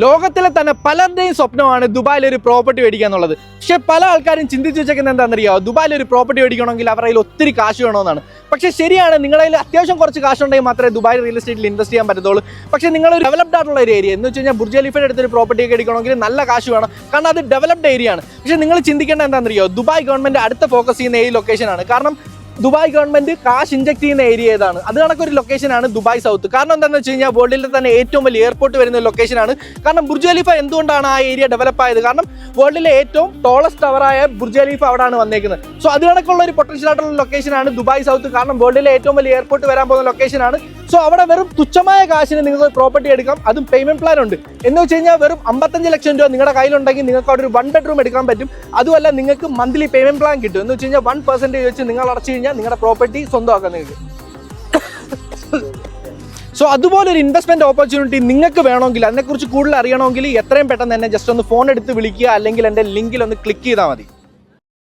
ലോകത്തിലെ തന്നെ പലരുടെയും സ്വപ്നമാണ് ദുബായിൽ ഒരു പ്രോപ്പർട്ടി മേടിക്കുക എന്നുള്ളത്. പക്ഷേ പല ആൾക്കാരും ചിന്തിച്ച് വെച്ചേക്കുന്നത് എന്താണെന്നറിയാമോ? ദുബായിൽ ഒരു പ്രോപ്പർട്ടി മേടിക്കണമെങ്കിൽ അവരുടെ കയ്യിൽ ഒത്തിരി കാശ് വേണമെന്നാണ്. പക്ഷേ ശരിയാണ്, നിങ്ങളുടെ കയ്യിൽ അത്യാവശ്യം കുറച്ച് കാശുണ്ടെങ്കിൽ മാത്രമേ ദുബായ് റിയൽ എസ്റ്റേറ്റിൽ ഇൻവെസ്റ്റ് ചെയ്യാൻ പറ്റത്തുള്ളൂ. പക്ഷേ നിങ്ങളൊരു ഡെവലപ്ഡ് ആയിട്ടുള്ള ഒരു ഏരിയ എന്ന് വെച്ച് കഴിഞ്ഞാൽ ബുർജ് ഖലീഫയുടെ അടുത്തൊരു പ്രോപ്പർട്ടി ഒക്കെ എടുക്കണമെങ്കിൽ നല്ല കാശ് വേണം, കാരണം അത് ഡെവലപ്ഡ് ഏരിയ ആണ്. പക്ഷേ നിങ്ങൾ ചിന്തിക്കേണ്ട എന്താണെന്നറിയോ? ദുബായ് ഗവൺമെൻറ് അടുത്ത ഫോക്കസ് ചെയ്യുന്ന ഈ ലൊക്കേഷനാണ്. കാരണം ദുബായ് ഗവൺമെന്റ് കാശ് ഇഞ്ചക്ട് ചെയ്യുന്ന ഏരിയ ഏതാണ്? അത് കണക്കൊരു ലൊക്കേഷനാണ് ദുബായ് സൗത്ത്. കാരണം എന്താണെന്ന് വെച്ച് കഴിഞ്ഞാൽ വേൾഡിലെ തന്നെ ഏറ്റവും വലിയ എയർപോർട്ട് വരുന്ന ലൊക്കേഷനാണ്. കാരണം ബുർജ് ഖലീഫ എന്തുകൊണ്ടാണ് ആ ഏരിയ ഡെവലപ്പ് ആയത്? കാരണം വേൾഡിലെ ഏറ്റവും ടോളസ്റ്റ് ടവറായ ബുർജ് ഖലീഫ അവിടെയാണ് വന്നേക്കുന്നത്. സോ അത് കണക്കുള്ള ഒരു പൊട്ടൻഷ്യൽ ആയിട്ടുള്ള ലൊക്കേഷനാണ് ദുബായ് സൗത്ത്. കാരണം വേൾഡിലെ ഏറ്റവും വലിയ എയർപോർട്ട് വരാൻ പോകുന്ന ലൊക്കേഷനാണ്. സോ അവിടെ വെറും തുച്ഛമായ കാശിന് നിങ്ങൾക്ക് പ്രോപ്പർട്ടി എടുക്കാം. അതും പേയ്മെന്റ് പ്ലാൻ ഉണ്ട്. എന്ന് വെച്ച് കഴിഞ്ഞാൽ വെറും 55 ലക്ഷം രൂപ നിങ്ങളുടെ കയ്യിലുണ്ടെങ്കിൽ നിങ്ങൾക്ക് അവിടെ ഒരു 1 ബെഡ്റൂം എടുക്കാൻ പറ്റും. അതുമല്ല, നിങ്ങൾക്ക് മന്ത്ലി പേയ്മെന്റ് പ്ലാൻ കിട്ടും. എന്ന് വെച്ച് കഴിഞ്ഞാൽ 1% വെച്ച് നിങ്ങൾ അടച്ചു കഴിഞ്ഞാൽ നിങ്ങളുടെ പ്രോപ്പർട്ടി സ്വന്തമാക്കാൻ നിങ്ങൾക്ക്. സോ അതുപോലൊരു ഇൻവെസ്റ്റ്മെന്റ് ഓപ്പർച്യൂണിറ്റി നിങ്ങൾക്ക് വേണമെങ്കിൽ, അതിനെക്കുറിച്ച് കൂടുതൽ അറിയണമെങ്കിൽ എത്രയും പെട്ടെന്ന് തന്നെ ജസ്റ്റ് ഒന്ന് ഫോൺ എടുത്ത് വിളിക്കുക, അല്ലെങ്കിൽ എൻ്റെ ലിങ്കിൽ ഒന്ന് ക്ലിക്ക് ചെയ്താൽ മതി.